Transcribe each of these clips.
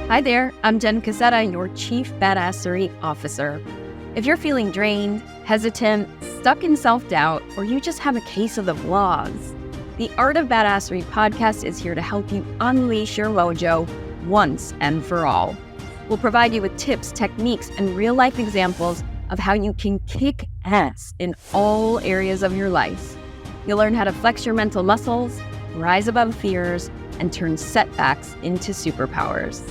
Hi there, I'm Jenn Cassetta, your Chief Badassery Officer. If you're feeling drained, hesitant, stuck in self-doubt, or you just have a case of the vlogs, the Art of Badassery podcast is here to help you unleash your mojo once and for all. We'll provide you with tips, techniques, and real-life examples of how you can kick ass in all areas of your life. You'll learn how to flex your mental muscles, rise above fears, and turn setbacks into superpowers.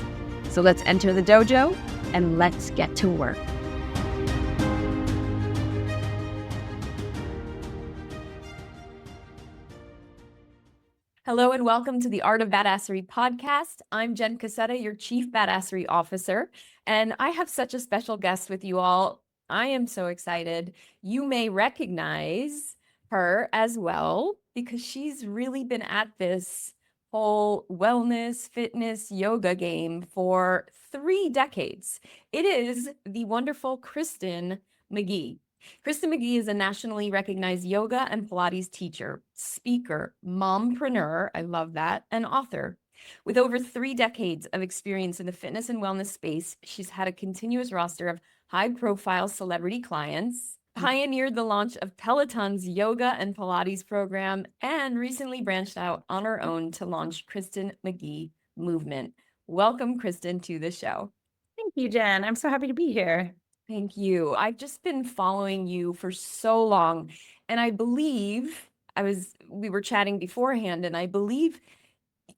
So let's enter the dojo and let's get to work. Hello and welcome to the Art of Badassery podcast. I'm Jenn Cassetta, your Chief Badassery Officer, and I have such a special guest with you all. I am so excited. You may recognize her as well because she's really been at this whole wellness, fitness, yoga game for 3 decades. It is the wonderful Kristin McGee. Kristin McGee is a nationally recognized yoga and Pilates teacher, speaker, mompreneur, I love that, and author. With over 3 decades of experience in the fitness and wellness space, she's had a continuous roster of high-profile celebrity clients, pioneered the launch of Peloton's yoga and Pilates program, and recently branched out on her own to launch Kristin McGee Movement. Welcome, Kristin, to the show. Thank you, Jen. I'm so happy to be here. Thank you. I've just been following you for so long, and I believe we were chatting beforehand, and I believe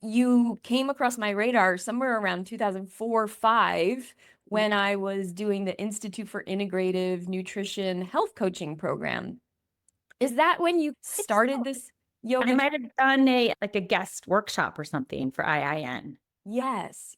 you came across my radar somewhere around 2004-05 when I was doing the Institute for Integrative Nutrition Health Coaching program. Is that when you started this yoga? I might have done a guest workshop or something for IIN. Yes.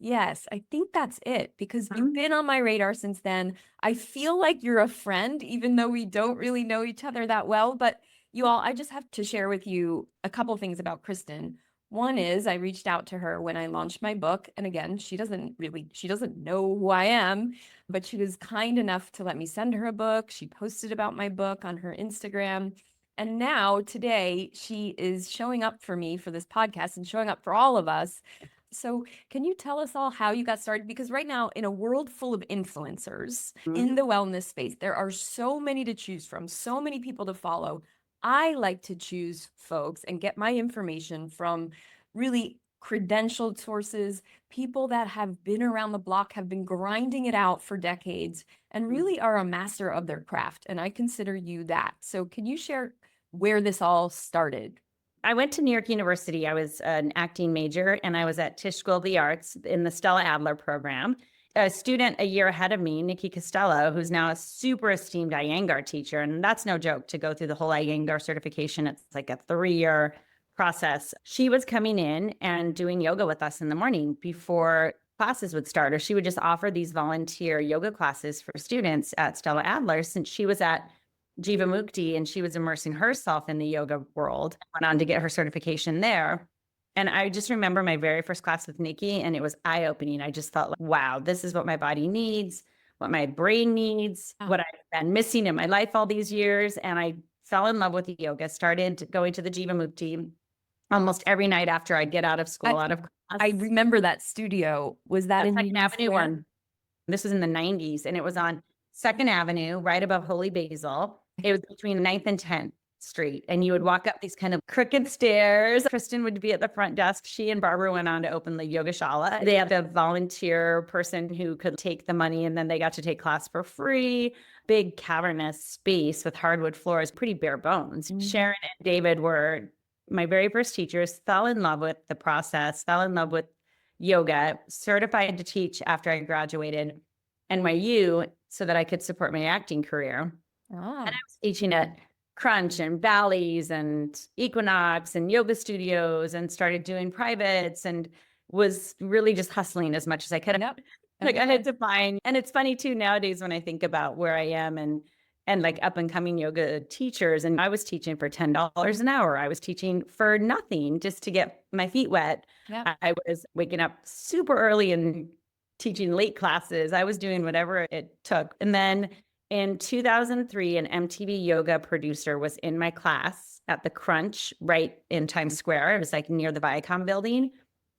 I think that's it because you've been on my radar since then. I feel like you're a friend, even though we don't really know each other that well. But you all, I just have to share with you a couple things about Kristin. One is I reached out to her when I launched my book. And again, she doesn't know who I am, but she was kind enough to let me send her a book. She posted about my book on her Instagram. And now today she is showing up for me for this podcast and showing up for all of us. So can you tell us all how you got started? Because right now, in a world full of influencers in the wellness space, there are so many to choose from, so many people to follow. I like to choose folks and get my information from really credentialed sources, people that have been around the block, have been grinding it out for decades, and really are a master of their craft. And I consider you that. So can you share where this all started? I went to New York University. I was an acting major, and I was at Tisch School of the Arts in the Stella Adler program. A student a year ahead of me, Nikki Costello, who's now a super esteemed Iyengar teacher, and that's no joke to go through the whole Iyengar certification. It's like a 3-year process. She was coming in and doing yoga with us in the morning before classes would start, or she would just offer these volunteer yoga classes for students at Stella Adler since she was at Jivamukti and she was immersing herself in the yoga world, went on to get her certification there. And I just remember my very first class with Nikki, and it was eye-opening. I just felt like, wow, this is what my body needs, what my brain needs, what I've been missing in my life all these years. And I fell in love with yoga, started going to the Jivamukti almost every night after I'd get out of school, out of class. I remember that studio. Was that in Second Avenue one? This was in the 90s, and it was on 2nd Avenue, right above Holy Basil. It was between 9th and 10th Street, and you would walk up these kind of crooked stairs. Kristin would be at the front desk. She and Barbara went on to open the yoga shala. They had a volunteer person who could take the money, and then they got to take class for free. Big cavernous space with hardwood floors, pretty bare bones. Sharon and David were my very first teachers, fell in love with the process, fell in love with yoga, certified to teach after I graduated NYU so that I could support my acting career. And I was teaching at Crunch and Bally's and Equinox and yoga studios, and started doing privates, and was really just hustling as much as I could. Like I had to find, and it's funny too nowadays when I think about where I am and like up and coming yoga teachers, and I was teaching for $10 an hour. I was teaching for nothing just to get my feet wet. I was waking up super early and teaching late classes. I was doing whatever it took. And then in 2003, an MTV yoga producer was in my class at the Crunch right in Times Square. It was like near the Viacom building.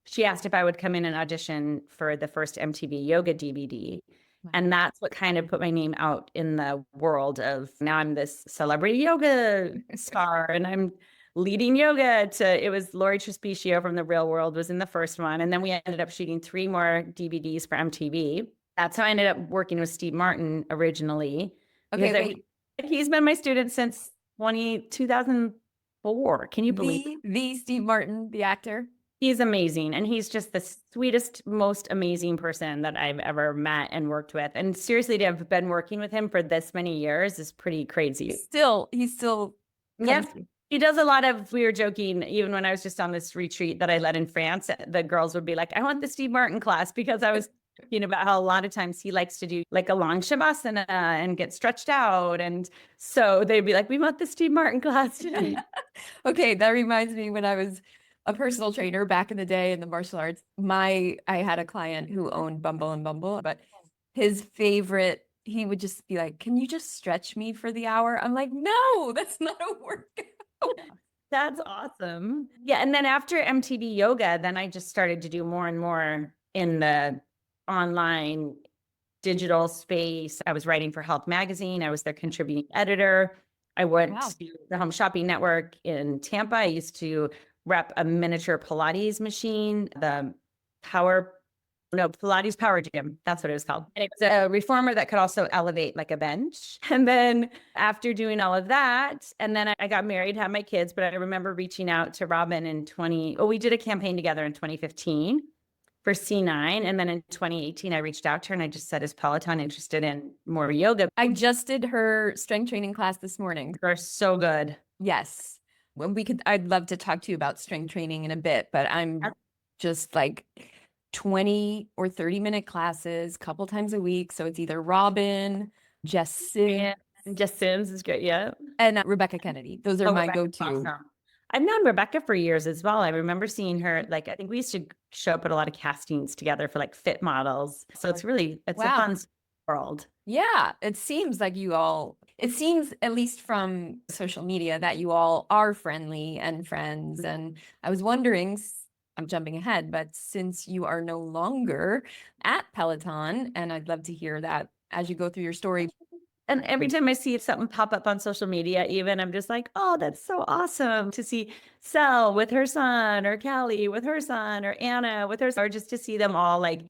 she asked if I would come in and audition for the first MTV yoga DVD. Wow. And that's what kind of put my name out in the world of now I'm this celebrity yoga star and I'm leading yoga it was Lori Trespicio from The Real World was in the first one. And then we ended up shooting 3 more DVDs for MTV. That's how I ended up working with Steve Martin originally. Okay, He's been my student since 2004. Can you believe it? the Steve Martin, the actor. He's amazing. And he's just the sweetest, most amazing person that I've ever met and worked with. And seriously, to have been working with him for this many years is pretty crazy. He's still. Yeah. He does a lot of, we were joking, even when I was just on this retreat that I led in France, the girls would be like, I want the Steve Martin class, because I was talking about how a lot of times he likes to do like a long shavasana and get stretched out. And so they'd be like, we want the Steve Martin class. Okay, that reminds me when I was a personal trainer back in the day in the martial arts. I had a client who owned Bumble and Bumble, but his favorite, he would just be like, can you just stretch me for the hour? I'm like, no, that's not a workout. That's awesome. Yeah. And then after MTV Yoga, then I just started to do more and more in the online digital space. I was writing for Health Magazine. I was their contributing editor. I went to the Home Shopping Network in Tampa. I used to rep a miniature Pilates machine, the Pilates Power Gym. That's what it was called. And it was a reformer that could also elevate like a bench. And then after doing all of that, and then I got married, had my kids, but I remember reaching out to Robin we did a campaign together in 2015 for C9. And then in 2018, I reached out to her and I just said, is Peloton interested in more yoga? I just did her strength training class this morning. They're so good. Yes. Well, I'd love to talk to you about strength training in a bit, but I'm just like 20 or 30-minute classes, couple times a week. So it's either Robin, Jess Sims is great. Yeah. And Rebecca Kennedy. Those are my go-to. Awesome. I've known Rebecca for years as well. I remember seeing her, like, I think we used to show up at a lot of castings together for like fit models. So it's a fun world. Yeah. It seems like it seems, at least from social media, that you all are friendly and friends. And I was wondering, I'm jumping ahead, but since you are no longer at Peloton, and I'd love to hear that as you go through your story. And every time I see something pop up on social media, even, I'm just like, oh, that's so awesome to see Sel with her son, or Callie with her son, or Anna with her son, or just to see them all like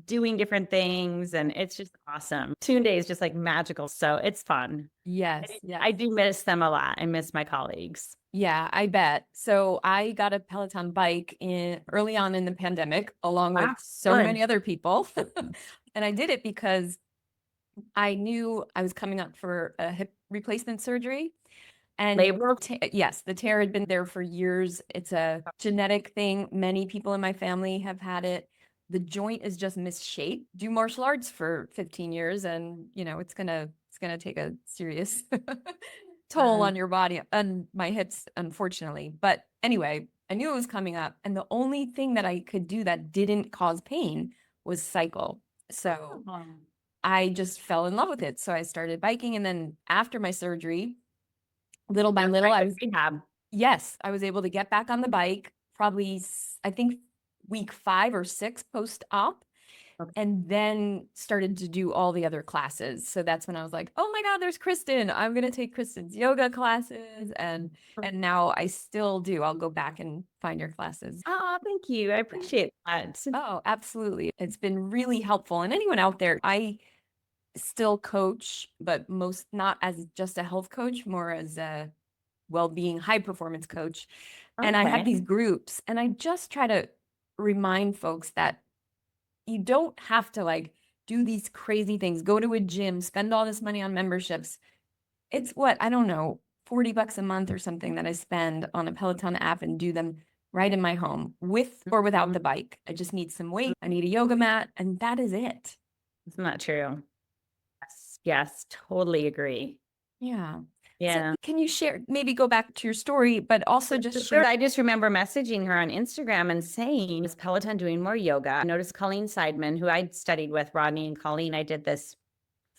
doing different things. And it's just awesome. Tune Day is just like magical. So it's fun. Yes. I do miss them a lot. I miss my colleagues. Yeah, I bet. So I got a Peloton bike early on in the pandemic, along with so many other people. And I did it because I knew I was coming up for a hip replacement surgery. And yes, the tear had been there for years. It's a genetic thing. Many people in my family have had it. The joint is just misshaped. Do martial arts for 15 years, and it's gonna take a serious toll on your body and my hips, unfortunately. But anyway, I knew it was coming up, and the only thing that I could do that didn't cause pain was cycle. So I just fell in love with it. So I started biking, and then after my surgery, little by little, I was able to get back on the bike, probably, I think, week 5 or 6 post-op, and then started to do all the other classes. So that's when I was like, oh my God, there's Kristin. I'm going to take Kristin's yoga classes. And now I still do. I'll go back and find your classes. Oh, thank you. I appreciate that. Oh, absolutely. It's been really helpful. And anyone out there, I still coach, but not as just a health coach, more as a well-being, high performance coach. And I have these groups, and I just try to remind folks that you don't have to like do these crazy things, go to a gym, spend all this money on memberships. It's I don't know, $40 a month or something that I spend on a Peloton app and do them right in my home, with or without the bike. I just need some weight. I need a yoga mat, and that is it. Isn't that true? Yes, totally agree. Yeah. Yeah. So can you share, maybe go back to your story, but also just share? I just remember messaging her on Instagram and saying, is Peloton doing more yoga? I noticed Colleen Seidman, who I'd studied with, Rodney and Colleen. I did this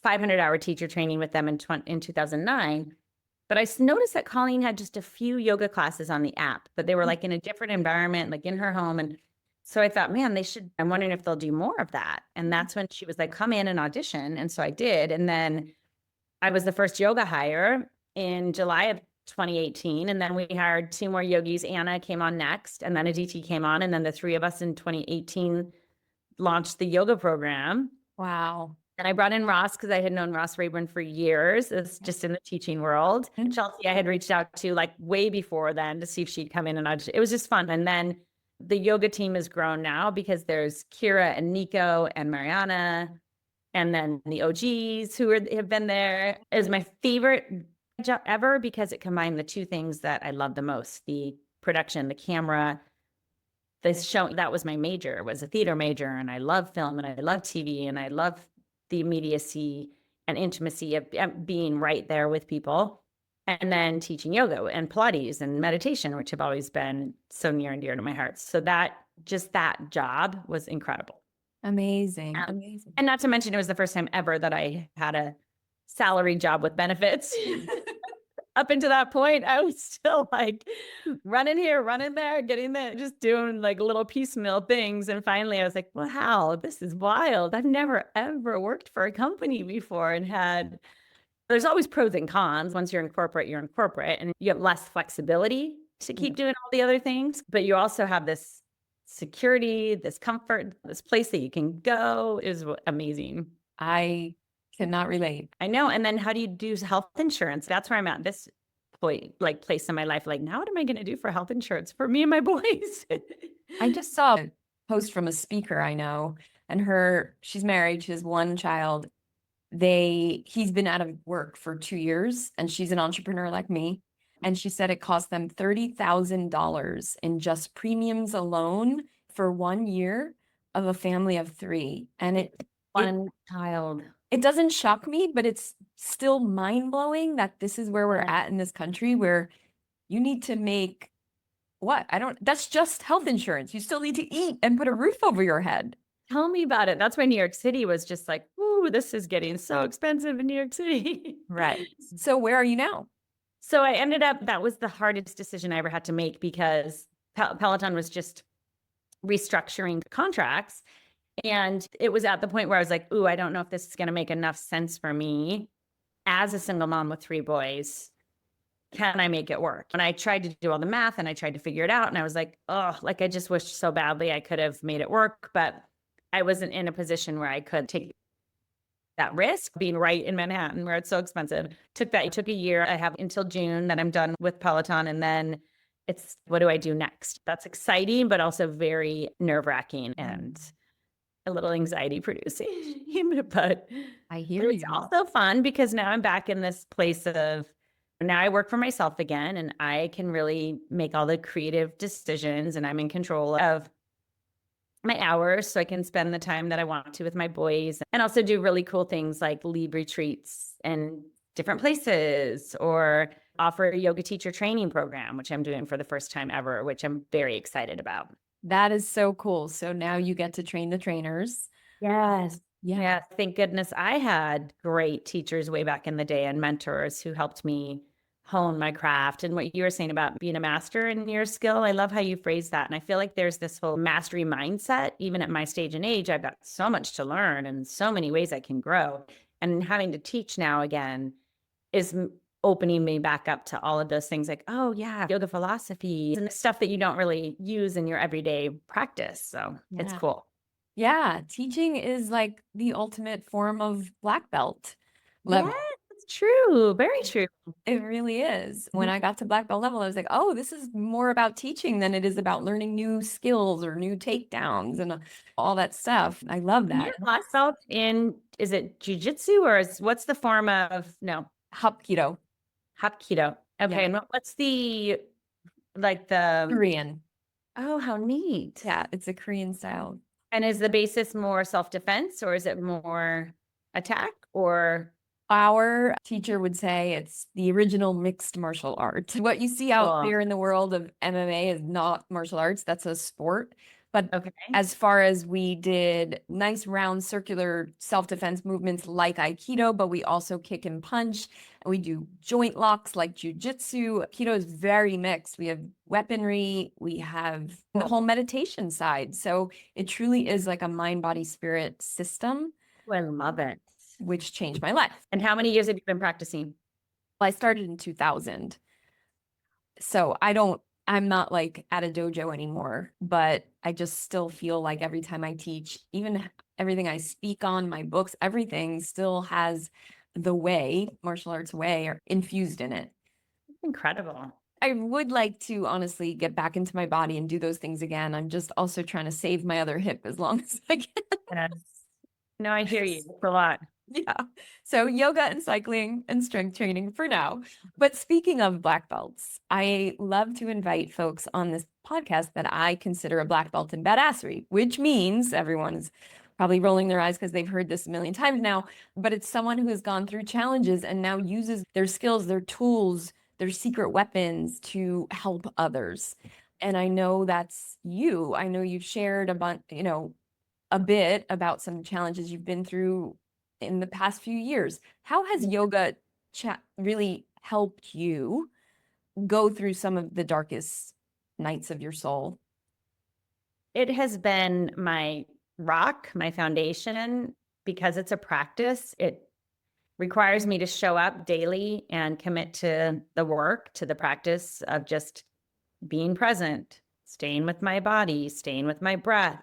500-hour teacher training with them in 2009. But I noticed that Colleen had just a few yoga classes on the app, but they were like in a different environment, like in her home. And So I thought, man, I'm wondering if they'll do more of that. And that's when she was like, come in and audition. And so I did. And then I was the first yoga hire in July of 2018. And then we hired 2 more yogis. Anna came on next, and then Aditi came on. And then the 3 of us in 2018 launched the yoga program. Wow. And I brought in Ross because I had known Ross Rayburn for years. It's just in the teaching world. And Chelsea, I had reached out to like way before then to see if she'd come in and audition. It was just fun. And then the yoga team has grown now because there's Kira and Nico and Mariana, and then the OGs who have been there. It was my favorite job ever because it combined the 2 things that I love the most: the production, the camera. This show, that was my major, was a theater major, and I love film and I love TV and I love the immediacy and intimacy of being right there with people. And then teaching yoga and Pilates and meditation, which have always been so near and dear to my heart. So that job was incredible. Amazing. Amazing. And not to mention, it was the first time ever that I had a salary job with benefits. Up until that point, I was still like running here, running there, getting there, just doing like little piecemeal things. And finally I was like, wow, this is wild. I've never, ever worked for a company before and there's always pros and cons. Once you're in corporate and you have less flexibility to keep doing all the other things, but you also have this security, this comfort, this place that you can go. It was amazing. I cannot relate. I know. And then how do you do health insurance? That's where I'm at this point, like place in my life. Like, now what am I going to do for health insurance for me and my boys? I just saw a post from a speaker I know, and she's married, she has 1 child. He's been out of work for 2 years, and she's an entrepreneur like me. And she said it cost them $30,000 in just premiums alone for 1 year of a family of 3. And One child. it doesn't shock me, but it's still mind-blowing that this is where we're at in this country, where you need to make that's just health insurance. You still need to eat and put a roof over your head. Tell me about it. That's why New York City was just like, ooh, this is getting so expensive in New York City. Right. So where are you now? So I ended up, that was the hardest decision I ever had to make because Peloton was just restructuring contracts. And it was at the point where I was like, ooh, I don't know if this is going to make enough sense for me as a single mom with 3 boys. Can I make it work? And I tried to do all the math and I tried to figure it out. And I was like, oh, like I just wished so badly I could have made it work, but I wasn't in a position where I could take that risk being right in Manhattan where it's so expensive. It took a year. I have until June that I'm done with Peloton. And then it's, what do I do next? That's exciting, but also very nerve-wracking and a little anxiety producing. But I hear you. It's also fun because now I'm back in this place of, now I work for myself again and I can really make all the creative decisions and I'm in control of my hours so I can spend the time that I want to with my boys and also do really cool things like lead retreats in different places or offer a yoga teacher training program, which I'm doing for the first time ever, which I'm very excited about. That is so cool. So now you get to train the trainers. Yes. Yeah. Yeah. Thank goodness I had great teachers way back in the day and mentors who helped me hone my craft. And what you were saying about being a master in your skill, I love how you phrase that. And I feel like there's this whole mastery mindset. Even at my stage and age, I've got so much to learn and so many ways I can grow. And having to teach now again is opening me back up to all of those things like, oh yeah, yoga philosophy and stuff that you don't really use in your everyday practice. So it's cool. Yeah. Teaching is like the ultimate form of black belt level. Yeah, it's true. Very true. It really is. When I got to black belt level, I was like, oh, this is more about teaching than it is about learning new skills or new takedowns and all that stuff. I love that. Yeah, black belt in, is it jujitsu or what's the form of, no? Hapkido. Hapkido. Okay. Yeah. And what's the Korean. Oh, how neat. Yeah, it's a Korean style. And is the basis more self-defense or is it more attack or? Our teacher would say it's the original mixed martial art. What you see out there in the world of MMA is not martial arts. That's a sport. But Okay. as far as we did nice round circular self-defense movements like Aikido, but we also kick and punch. And we do joint locks like jujitsu. Aikido is very mixed. We have weaponry, we have the whole meditation side. So it truly is like a mind, body, spirit system, Oh, I love it. which changed my life. And how many years have you been practicing? Well, I started in 2000. So I'm not like at a dojo anymore, but I just still feel like every time I teach, even everything I speak on, my books, everything still has the way, martial arts way, or infused in it. Incredible. I would like to honestly get back into my body and do those things again. I'm just also trying to save my other hip as long as I can. Yes. No, I hear you. It's a lot. Yeah. So yoga and cycling and strength training for now. But speaking of black belts, I love to invite folks on this podcast that I consider a black belt in badassery, which means everyone's probably rolling their eyes because they've heard this a million times now, but it's someone who has gone through challenges and now uses their skills, their tools, their secret weapons to help others. And I know that's you. I know you've shared a bunch, a bit about some challenges you've been through in the past few years. How has yoga really helped you go through some of the darkest nights of your soul? It has been my rock, my foundation, because it's a practice. It requires me to show up daily and commit to the work, to the practice of just being present, staying with my body, staying with my breath,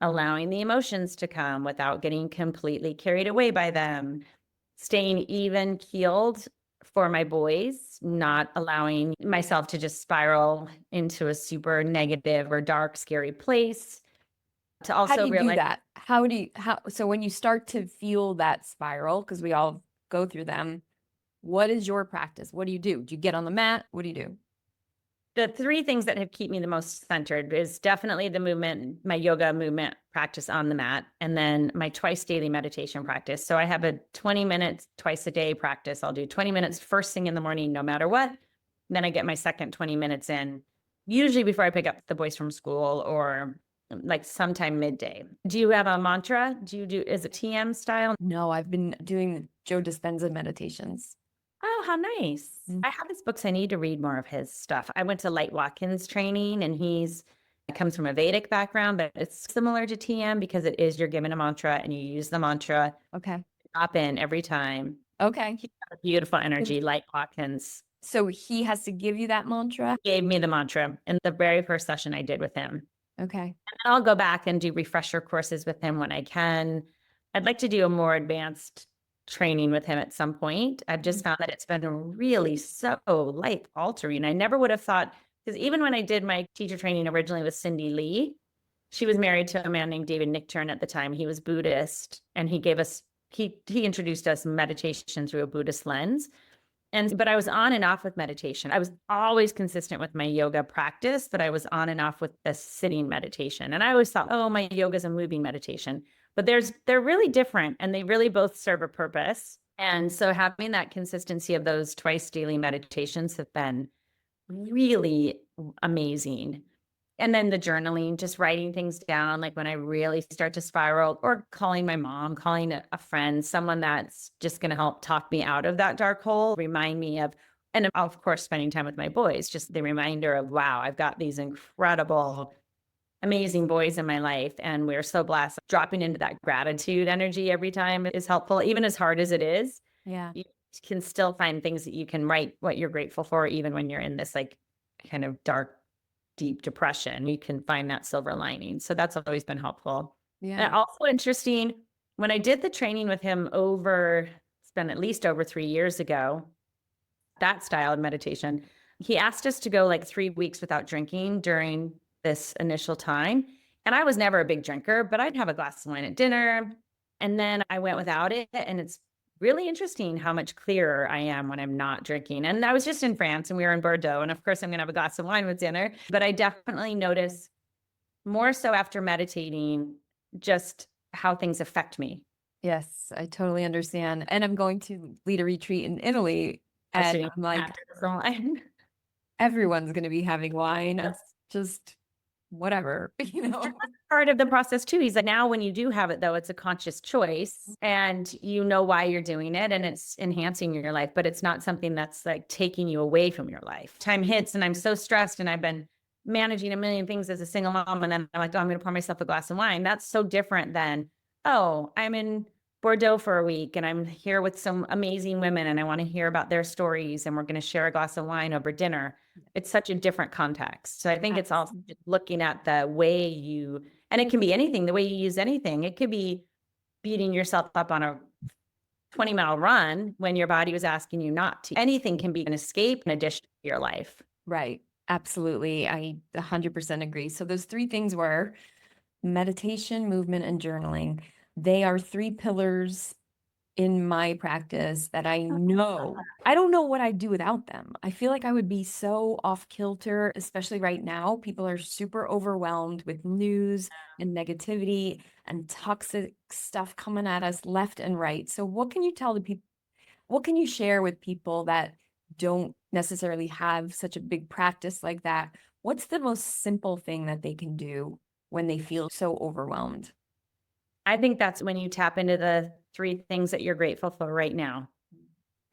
allowing the emotions to come without getting completely carried away by them, staying even keeled for my boys, not allowing myself to just spiral into a super negative or dark, scary place. To How do also you do realize that? So when you start to feel that spiral, because we all go through them, what is your practice? What do you do? Do you get on the mat? What do you do? the three things that have kept me the most centered is definitely the movement, my yoga movement practice on the mat, and then my twice daily meditation practice. So I have a 20 minutes twice a day practice. I'll do 20 minutes first thing in the morning, no matter what. Then I get my second 20 minutes in, usually before I pick up the boys from school or like sometime midday. Do you have a mantra? Is it TM style? No, I've been doing Joe Dispenza meditations. Oh, how nice. Mm. I have his books. I need to read more of his stuff. I went to Light Watkins training and he comes from a Vedic background, but it's similar to TM because it is you're given a mantra and you use the mantra, Okay. drop in every time. Okay. He's got a beautiful energy, Light Watkins. So he has to give you that mantra? Gave me the mantra in the very first session I did with him. Okay. And I'll go back and do refresher courses with him when I can. I'd like to do a more advanced training with him at some point. I've just found that it's been really so life altering. I never would have thought, because even when I did my teacher training originally with Cindy Lee, she was married to a man named David Nichtern at the time. He was Buddhist and he introduced us meditation through a Buddhist lens. But I was on and off with meditation. I was always consistent with my yoga practice, but I was on and off with the sitting meditation. And I always thought, oh, my yoga is a moving meditation. But they're really different and they really both serve a purpose. And so having that consistency of those twice daily meditations have been really amazing. And then the journaling, just writing things down, like when I really start to spiral, or calling my mom, calling a friend, someone that's just going to help talk me out of that dark hole, remind me of, and of course, spending time with my boys, just the reminder of, wow, I've got these incredible, amazing boys in my life. And we're so blessed. Dropping into that gratitude energy every time is helpful, even as hard as it is. Yeah. You can still find things that you can write what you're grateful for, even when you're in this like kind of dark, deep depression. You can find that silver lining. So that's always been helpful. Yeah. And also interesting, when I did the training with him it's been at least over 3 years ago, that style of meditation, he asked us to go like 3 weeks without drinking during this initial time. And I was never a big drinker, but I'd have a glass of wine at dinner. And then I went without it. And it's really interesting how much clearer I am when I'm not drinking. And I was just in France and we were in Bordeaux. And of course, I'm going to have a glass of wine with dinner. But I definitely notice more so after meditating just how things affect me. Yes, I totally understand. And I'm going to lead a retreat in Italy. And I'm like, After the wine. everyone's going to be having wine. It's just whatever, you know? Part of the process too. He's like, now when you do have it though, it's a conscious choice and you know why you're doing it and it's enhancing your life, but it's not something that's like taking you away from your life. Time hits and I'm so stressed and I've been managing a million things as a single mom. And then I'm like, oh, I'm going to pour myself a glass of wine. That's so different than, oh, I'm in Bordeaux for a week and I'm here with some amazing women and I want to hear about their stories and we're going to share a glass of wine over dinner. It's such a different context. So I think it's also just looking at the way you, and it can be anything, the way you use anything. It could be beating yourself up on a 20-mile run when your body was asking you not to. Anything can be an escape in addition to your life. Right. Absolutely. I 100% agree. So those three things were meditation, movement, and journaling. They are three pillars in my practice that I know. I don't know what I'd do without them. I feel like I would be so off kilter, especially right now. People are super overwhelmed with news and negativity and toxic stuff coming at us left and right. So what can you tell the people? What can you share with people that don't necessarily have such a big practice like that? What's the most simple thing that they can do when they feel so overwhelmed? I think that's when you tap into the three things that you're grateful for right now.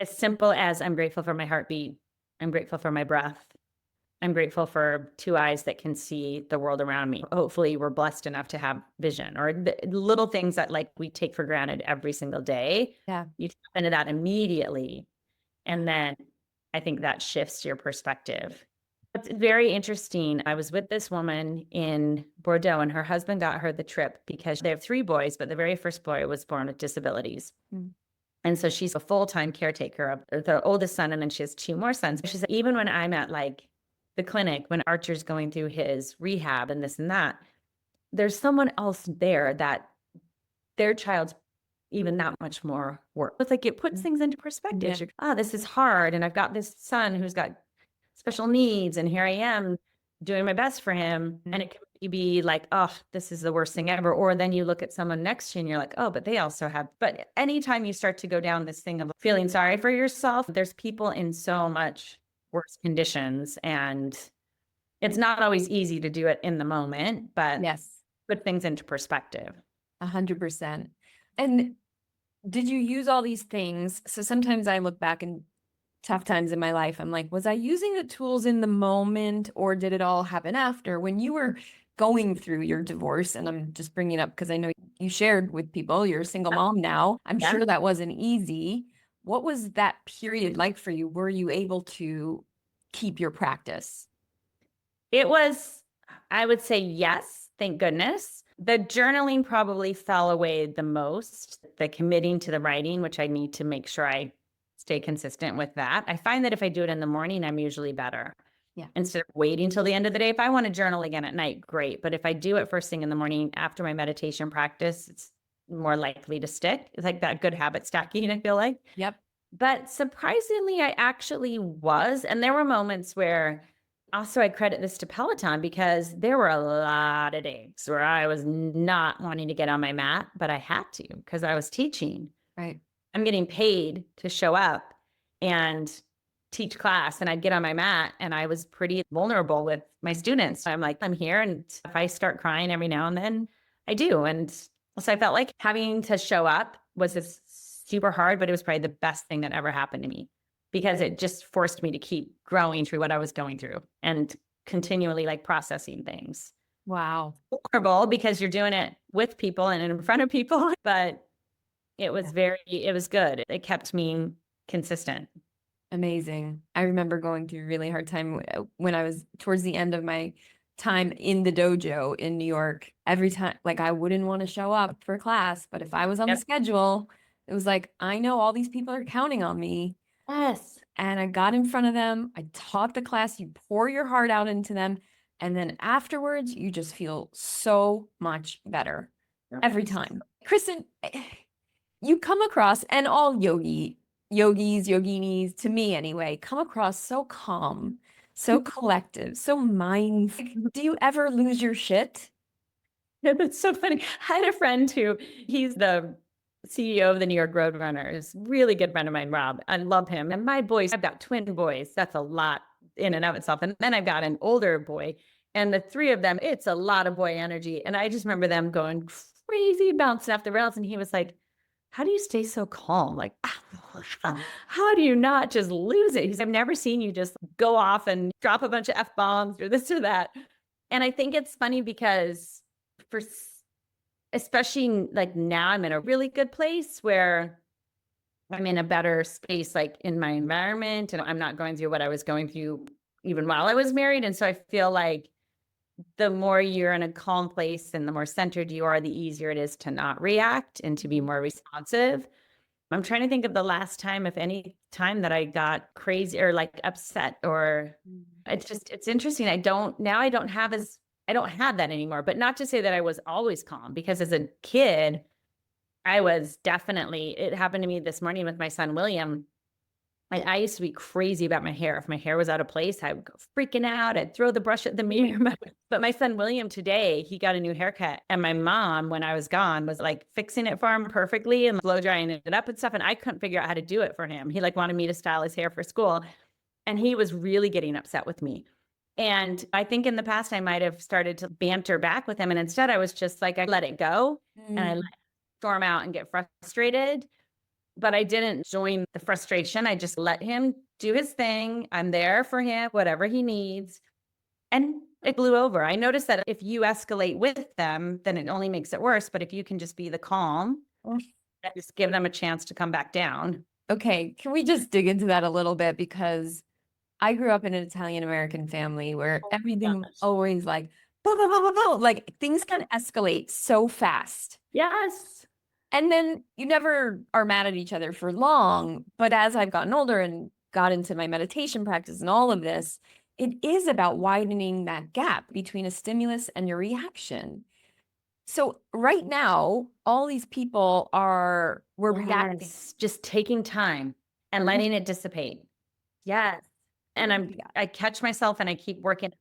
As simple as I'm grateful for my heartbeat. I'm grateful for my breath. I'm grateful for two eyes that can see the world around me. Hopefully we're blessed enough to have vision or the little things that like we take for granted every single day. Yeah. You tap into that immediately. And then I think that shifts your perspective. It's very interesting. I was with this woman in Bordeaux and her husband got her the trip because they have three boys, but the very first boy was born with disabilities. Mm. And so she's a full-time caretaker of the oldest son, and then she has two more sons. She said, even when I'm at like the clinic, when Archer's going through his rehab and this and that, there's someone else there that their child's even that much more work. It's like it puts things into perspective. Yeah. Oh, this is hard. And I've got this son who's got special needs, and here I am doing my best for him. And it can be like, oh, this is the worst thing ever. Or then you look at someone next to you and you're like, oh, but they also have. But anytime you start to go down this thing of feeling sorry for yourself, there's people in so much worse conditions. And it's not always easy to do it in the moment, but Yes, put things into perspective. 100%. And did you use all these things? So sometimes I look back in tough times in my life. I'm like, was I using the tools in the moment or did it all happen after? When you were going through your divorce, and I'm just bringing it up because I know you shared with people, you're a single mom now. I'm Yeah. sure that wasn't easy. What was that period like for you? Were you able to keep your practice? It was, I would say yes, thank goodness. The journaling probably fell away the most, the committing to the writing, which I need to make sure I stay consistent with that. I find that if I do it in the morning, I'm usually better. Yeah. Instead of waiting till the end of the day. If I want to journal again at night, great. But if I do it first thing in the morning after my meditation practice, it's more likely to stick. It's like that good habit stacking, I feel like. Yep. But surprisingly, I actually was. And there were moments where also I credit this to Peloton because there were a lot of days where I was not wanting to get on my mat, but I had to because I was teaching. Right. I'm getting paid to show up and teach class, and I'd get on my mat and I was pretty vulnerable with my students. I'm like, I'm here. And if I start crying every now and then, I do. And so I felt like having to show up was this super hard, but it was probably the best thing that ever happened to me because it just forced me to keep growing through what I was going through and continually like processing things. Wow. Vulnerable because you're doing it with people and in front of people, but it was it was good. It kept me consistent. Amazing. I remember going through a really hard time when I was towards the end of my time in the dojo in New York. Every time, like I wouldn't want to show up for class, but if I was on the schedule, it was like, I know all these people are counting on me. Yes. And I got in front of them. I taught the class. You pour your heart out into them. And then afterwards, you just feel so much better every time. Kristin, you come across, and all yogis, yoginis, to me anyway, come across so calm, so collective, so mindful. Do you ever lose your shit? That's so funny. I had a friend who he's the CEO of the New York Roadrunners, really good friend of mine, Rob. I love him. And my boys, I've got twin boys. That's a lot in and of itself. And then I've got an older boy. And the three of them, it's a lot of boy energy. And I just remember them going crazy, bouncing off the rails. And he was like, how do you stay so calm? Like, how do you not just lose it? He's, I've never seen you just go off and drop a bunch of F-bombs or this or that. And I think it's funny because especially like now I'm in a really good place where I'm in a better space, like in my environment, and I'm not going through what I was going through even while I was married. And so I feel like the more you're in a calm place and the more centered you are, the easier it is to not react and to be more responsive. I'm trying to think of the last time, if any time, that I got crazy or like upset, or it's interesting. I don't have that anymore, but not to say that I was always calm, because as a kid, I was definitely, it happened to me this morning with my son, William. I used to be crazy about my hair. If my hair was out of place, I would go freaking out. I'd throw the brush at the mirror. But my son, William, today, he got a new haircut. And my mom, when I was gone, was like fixing it for him perfectly and blow drying it up and stuff. And I couldn't figure out how to do it for him. He like wanted me to style his hair for school. And he was really getting upset with me. And I think in the past, I might have started to banter back with him. And instead, I was just like, I let it go and I let it storm out and get frustrated. But I didn't join the frustration. I just let him do his thing. I'm there for him, whatever he needs. And it blew over. I noticed that if you escalate with them, then it only makes it worse. But if you can just be the calm, just give them a chance to come back down. Okay, can we just dig into that a little bit? Because I grew up in an Italian American family where everything was always like, blah, blah, blah, blah, blah. Like things can escalate so fast. Yes. And then you never are mad at each other for long. But as I've gotten older and got into my meditation practice and all of this, it is about widening that gap between a stimulus and your reaction. So right now, all these people we're reacting. Just taking time and letting it dissipate. Yes. And I catch myself and I keep working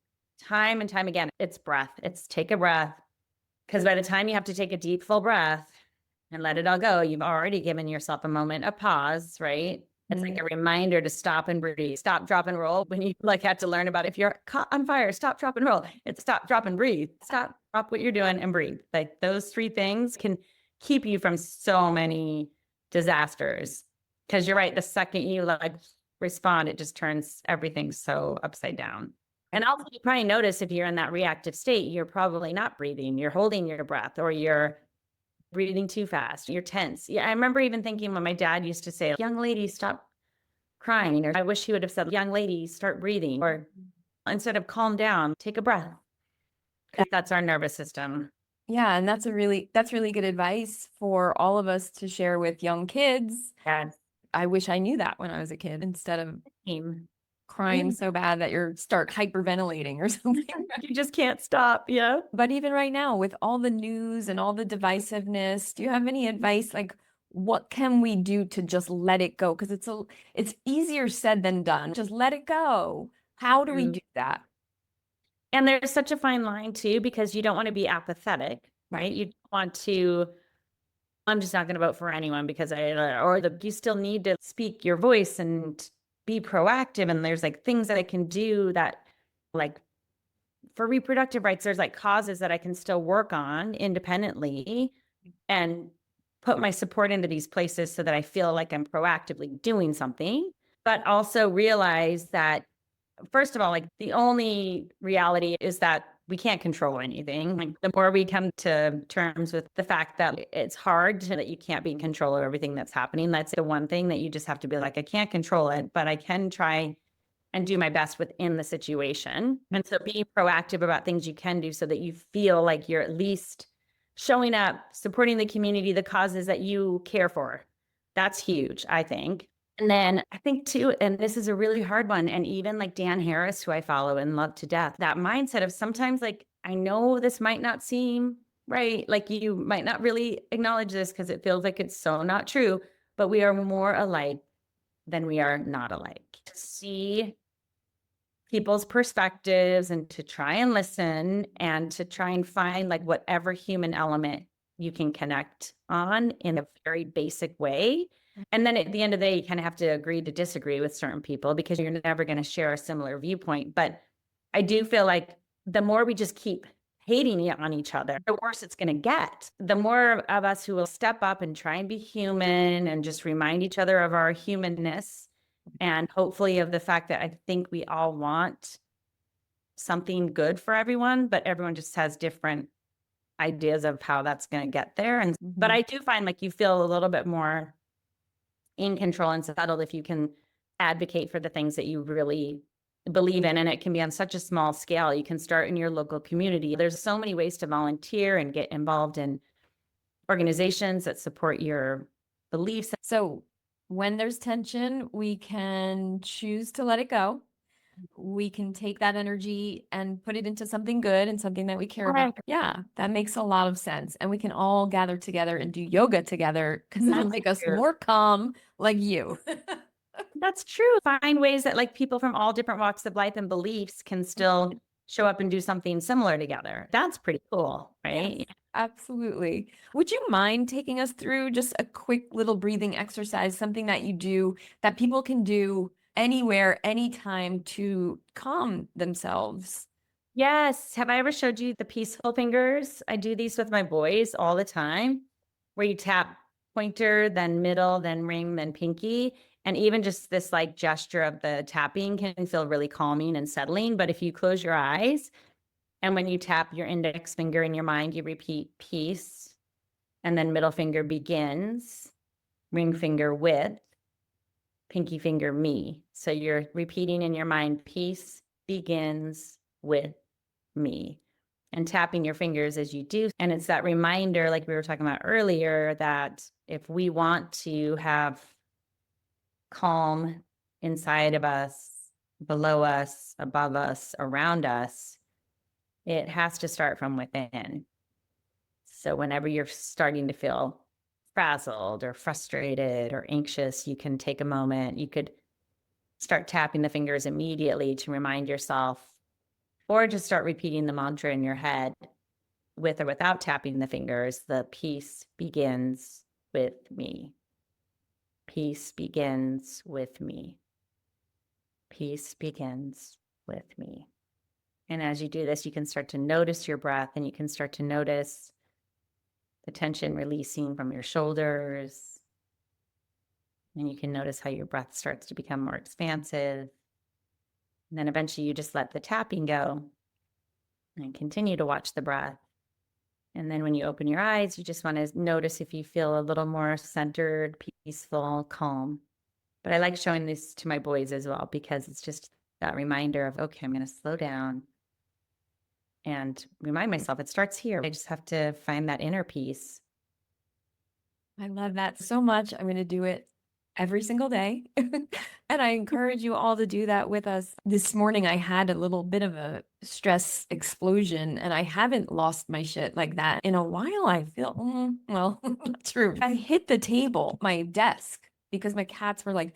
time and time again. It's breath. It's take a breath. Because by the time you have to take a deep, full breath and let it all go, you've already given yourself a moment of pause, right? It's like a reminder to stop and breathe, stop, drop, and roll. When you like had to learn about if you're caught on fire, stop, drop, and roll. It's stop, drop, and breathe. Stop, drop what you're doing and breathe. Like those three things can keep you from so many disasters. Because you're right, the second you like respond, it just turns everything so upside down. And also, you probably notice if you're in that reactive state, you're probably not breathing. You're holding your breath, or you're breathing too fast. You're tense. Yeah, I remember even thinking when my dad used to say, young lady, stop crying. Or I wish he would have said, young lady, start breathing. Or instead of calm down, take a breath. Because that's our nervous system. Yeah, and that's really good advice for all of us to share with young kids. Yes. I wish I knew that when I was a kid, instead of crying so bad that you start hyperventilating or something. You just can't stop. Yeah. But even right now, with all the news and all the divisiveness, do you have any advice? Like, what can we do to just let it go? Because it's easier said than done. Just let it go. How do we do that? And there's such a fine line too, because you don't want to be apathetic, right? You want to, I'm just not going to vote for anyone because you still need to speak your voice and be proactive. And there's like things that I can do that, like for reproductive rights, there's like causes that I can still work on independently and put my support into these places so that I feel like I'm proactively doing something, but also realize that, first of all, like the only reality is that we can't control anything. Like the more we come to terms with the fact that it's hard, that you can't be in control of everything that's happening, that's the one thing that you just have to be like, I can't control it, but I can try and do my best within the situation. And so be proactive about things you can do so that you feel like you're at least showing up, supporting the community, the causes that you care for. That's huge, I think. And then I think too, and this is a really hard one, and even like Dan Harris, who I follow and love to death, that mindset of sometimes like, I know this might not seem right, like you might not really acknowledge this because it feels like it's so not true, but we are more alike than we are not alike. To see people's perspectives and to try and listen and to try and find like whatever human element you can connect on in a very basic way. And then at the end of the day, you kind of have to agree to disagree with certain people because you're never going to share a similar viewpoint. But I do feel like the more we just keep hating on each other, the worse it's going to get. The more of us who will step up and try and be human and just remind each other of our humanness, and hopefully of the fact that I think we all want something good for everyone, but everyone just has different ideas of how that's going to get there. And but I do find like you feel a little bit more in control and settled if you can advocate for the things that you really believe in. And it can be on such a small scale. You can start in your local community. There's so many ways to volunteer and get involved in organizations that support your beliefs. So when there's tension, we can choose to let it go. We can take that energy and put it into something good and something that we care about. Yeah, that makes a lot of sense. And we can all gather together and do yoga together because that'll make us more calm like you. That's true. Find ways that like people from all different walks of life and beliefs can still show up and do something similar together. That's pretty cool, right? Yes, absolutely. Would you mind taking us through just a quick little breathing exercise, something that you do that people can do anywhere, anytime to calm themselves? Yes. Have I ever showed you the peaceful fingers? I do these with my boys all the time, where you tap pointer, then middle, then ring, then pinky. And even just this like gesture of the tapping can feel really calming and settling. But if you close your eyes and when you tap your index finger in your mind, you repeat peace, and then middle finger begins, ring finger with, pinky finger me. So you're repeating in your mind, peace begins with me, and tapping your fingers as you do. And it's that reminder, like we were talking about earlier, that if we want to have calm inside of us, below us, above us, around us, it has to start from within. So whenever you're starting to feel frazzled or frustrated or anxious, you can take a moment. You could start tapping the fingers immediately to remind yourself, or just start repeating the mantra in your head with or without tapping the fingers. The peace begins with me. Peace begins with me. Peace begins with me. And as you do this, you can start to notice your breath, and you can start to notice the tension releasing from your shoulders. And you can notice how your breath starts to become more expansive. And then eventually you just let the tapping go and continue to watch the breath. And then when you open your eyes, you just want to notice if you feel a little more centered, peaceful, calm. But I like showing this to my boys as well, because it's just that reminder of, okay, I'm going to slow down and remind myself it starts here. I just have to find that inner peace. I love that so much. I'm going to do it every single day. And I encourage you all to do that with us. This morning, I had a little bit of a stress explosion, and I haven't lost my shit like that in a while. I feel, well, not true. I hit the table, my desk, because my cats were like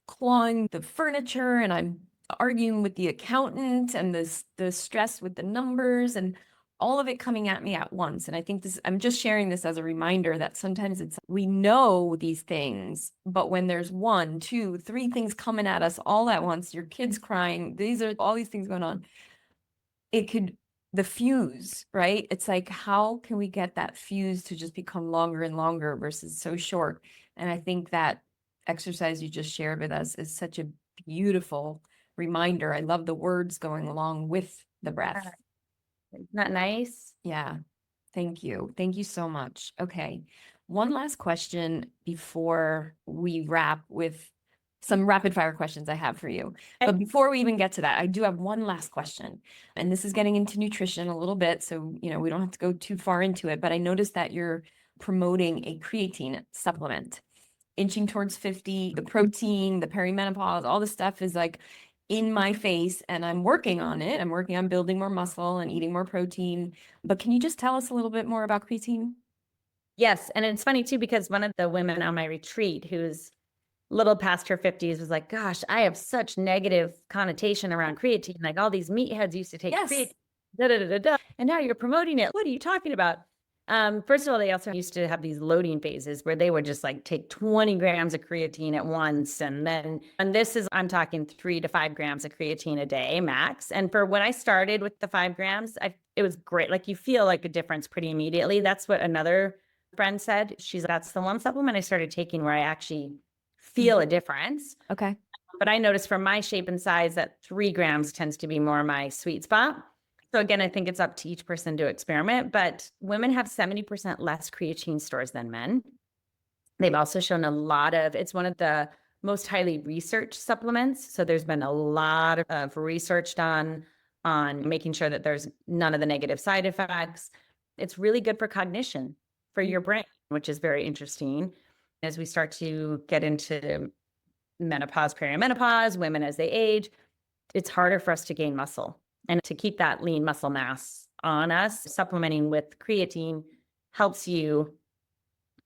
clawing the furniture, and I'm arguing with the accountant, and the stress with the numbers, and all of it coming at me at once. And I think I'm just sharing this as a reminder that sometimes we know these things, but when there's 1, 2, 3 things coming at us all at once, your kid's crying, these are all these things going on, the fuse, right? It's like, how can we get that fuse to just become longer and longer versus so short? And I think that exercise you just shared with us is such a beautiful reminder. I love the words going along with the breath. Isn't that nice? Yeah. Thank you. Thank you so much. Okay. One last question before we wrap with some rapid fire questions I have for you. But before we even get to that, I do have one last question. And this is getting into nutrition a little bit. So, we don't have to go too far into it, but I noticed that you're promoting a creatine supplement, inching towards 50, the protein, the perimenopause, all this stuff is like in my face, and I'm working on it. I'm working on building more muscle and eating more protein. But can you just tell us a little bit more about creatine? Yes. And it's funny too, because one of the women on my retreat who's a little past her 50s was like, gosh, I have such negative connotation around creatine. Like all these meatheads used to take Yes. creatine, da, da, da, da, da. And now you're promoting it. What are you talking about? First of all, they also used to have these loading phases where they would just like take 20 grams of creatine at once. And this is, I'm talking 3 to 5 grams of creatine a day max. And for when I started with the 5 grams, it was great. Like you feel like a difference pretty immediately. That's what another friend said. That's the one supplement I started taking where I actually feel a difference. Okay. But I noticed from my shape and size that 3 grams tends to be more my sweet spot. So again, I think it's up to each person to experiment, but women have 70% less creatine stores than men. They've also shown it's one of the most highly researched supplements. So there's been a lot of research done on making sure that there's none of the negative side effects. It's really good for cognition, for your brain, which is very interesting. As we start to get into menopause, perimenopause, women as they age, it's harder for us to gain muscle. And to keep that lean muscle mass on us, supplementing with creatine helps you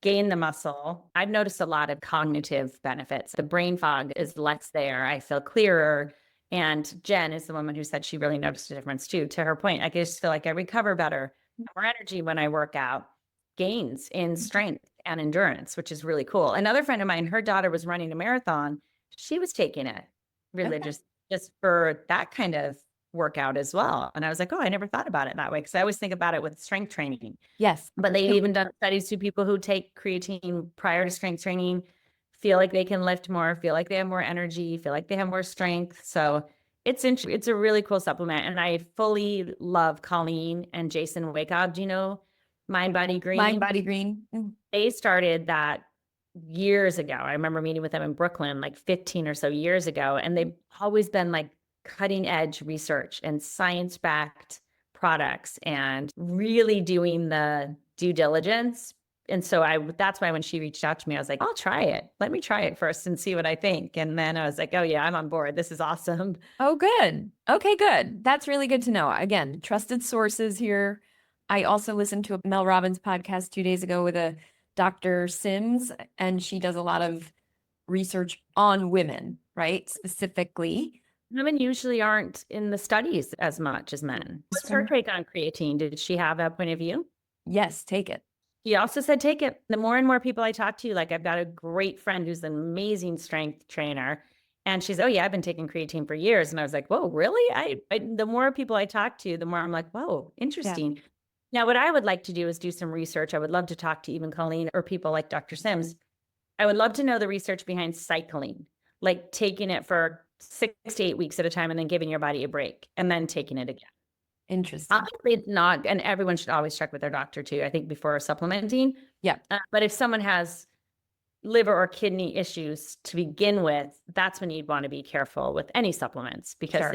gain the muscle. I've noticed a lot of cognitive benefits. The brain fog is less there. I feel clearer. And Jen is the woman who said she really noticed a difference too. To her point, I just feel like I recover better, more energy when I work out, gains in strength and endurance, which is really cool. Another friend of mine, her daughter was running a marathon. She was taking it religious just for that kind of workout as well. And I was like, oh, I never thought about it that way. Cause I always think about it with strength training. Yes. But they've even done studies to people who take creatine prior to strength training, feel like they can lift more, feel like they have more energy, feel like they have more strength. So it's a really cool supplement. And I fully love Colleen and Jason Wakeob. Do you know Mind Body Green? Mind Body Green. They started that years ago. I remember meeting with them in Brooklyn like 15 or so years ago. And they've always been like cutting edge research and science-backed products and really doing the due diligence. And so that's why when she reached out to me, I was like, I'll try it. Let me try it first and see what I think. And then I was like, oh yeah, I'm on board. This is awesome. Oh, good. Okay, good. That's really good to know. Again, trusted sources here. I also listened to a Mel Robbins podcast 2 days ago with a Dr. Sims, and she does a lot of research on women, right? Specifically. Women usually aren't in the studies as much as men. What's her take on creatine? Did she have a point of view? Yes, take it. He also said, take it. The more and more people I talk to, like I've got a great friend who's an amazing strength trainer. And she's, oh yeah, I've been taking creatine for years. And I was like, whoa, really? The more people I talk to, the more I'm like, whoa, interesting. Yeah. Now, what I would like to do is do some research. I would love to talk to even Colleen or people like Dr. Sims. I would love to know the research behind cycling, like taking it for 6 to 8 weeks at a time and then giving your body a break and then taking it again. Interesting. Obviously not, and everyone should always check with their doctor too, I think, before supplementing. Yeah. But if someone has liver or kidney issues to begin with, that's when you'd want to be careful with any supplements because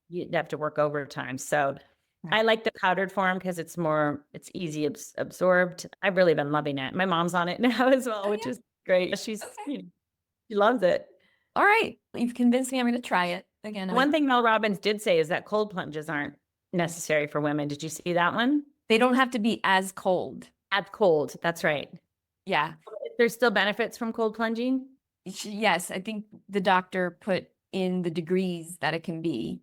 you'd have to work overtime. So I like the powdered form because it's easy absorbed. I've really been loving it. My mom's on it now as well, which is great. She loves it. All right. You've convinced me. I'm going to try it again. One thing Mel Robbins did say is that cold plunges aren't necessary for women. Did you see that one? They don't have to be as cold. As cold. That's right. Yeah. There's still benefits from cold plunging? Yes. I think the doctor put in the degrees that it can be.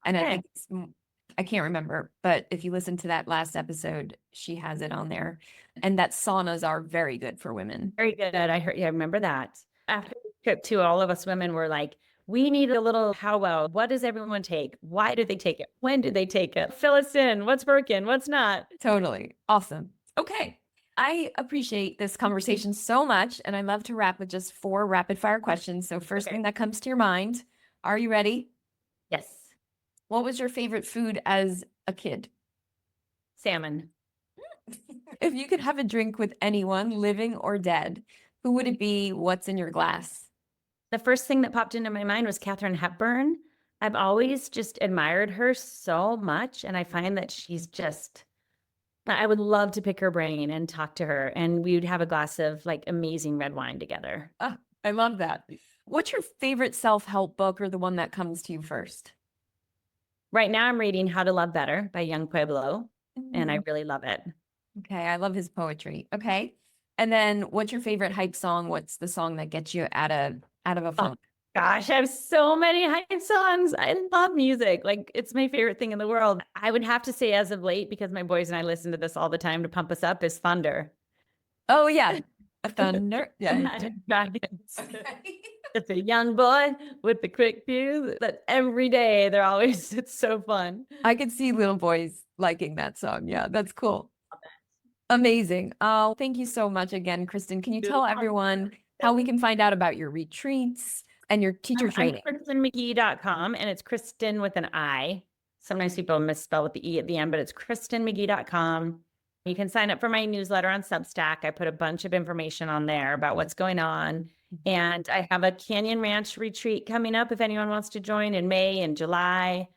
And I think I can't remember, but if you listen to that last episode, she has it on there. And that saunas are very good for women. Very good. I remember that. After the trip too, all of us women were like, we need a little powwow. What does everyone take? Why do they take it? When did they take it? Fill us in. What's working? What's not? Totally. Awesome. Okay. I appreciate this conversation so much. And I love to wrap with just 4 rapid fire questions. So first thing that comes to your mind, are you ready? Yes. What was your favorite food as a kid? Salmon. If you could have a drink with anyone, living or dead, who would it be? What's in your glass? The first thing that popped into my mind was Katharine Hepburn. I've always just admired her so much. And I find that I would love to pick her brain and talk to her. And we would have a glass of like amazing red wine together. Oh, I love that. What's your favorite self-help book or the one that comes to you first? Right now I'm reading How to Love Better by Young Pueblo. And I really love it. Okay. I love his poetry. Okay. And then what's your favorite hype song? What's the song that gets you out of a funk? Gosh, I have so many hype songs. I love music. Like, it's my favorite thing in the world. I would have to say, as of late, because my boys and I listen to this all the time to pump us up, is Thunder. Oh yeah. Thunder. Yeah. Imagine Dragons. Okay. It's a young boy with the quick fuse that every day they're always, it's so fun. I could see little boys liking that song. Yeah, that's cool. Amazing. Oh, thank you so much again, Kristin. Can you tell everyone how we can find out about your retreats and your teacher I'm training? KristinMcGee.com, and it's Kristin with an I. Sometimes people misspell with the E at the end, but it's KristinMcGee.com. You can sign up for my newsletter on Substack. I put a bunch of information on there about what's going on. And I have a Canyon Ranch retreat coming up if anyone wants to join in May and July.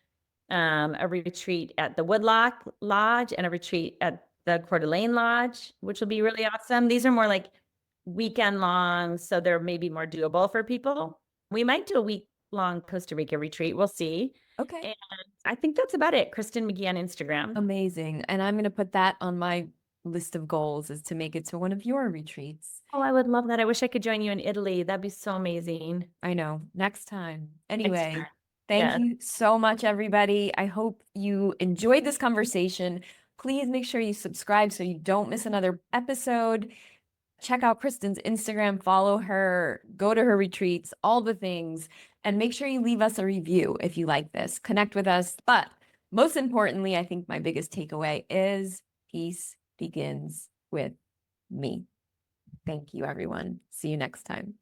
A retreat at the Woodlock Lodge and a retreat at the Coeur d'Alene Lodge, which will be really awesome. These are more like weekend long, so they're maybe more doable for people. We might do a week-long Costa Rica retreat. We'll see. Okay. And I think that's about it. Kristin McGee on Instagram. Amazing. And I'm going to put that on my list of goals is to make it to one of your retreats. Oh, I would love that. I wish I could join you in Italy. That'd be so amazing. I know. Next time. Next Anyway, time. thank Yeah. you so much, everybody. I hope you enjoyed this conversation. Please make sure you subscribe so you don't miss another episode. Check out Kristin's Instagram, follow her, go to her retreats, all the things, and make sure you leave us a review if you like this. Connect with us. But most importantly, I think my biggest takeaway is peace begins with me. Thank you, everyone. See you next time.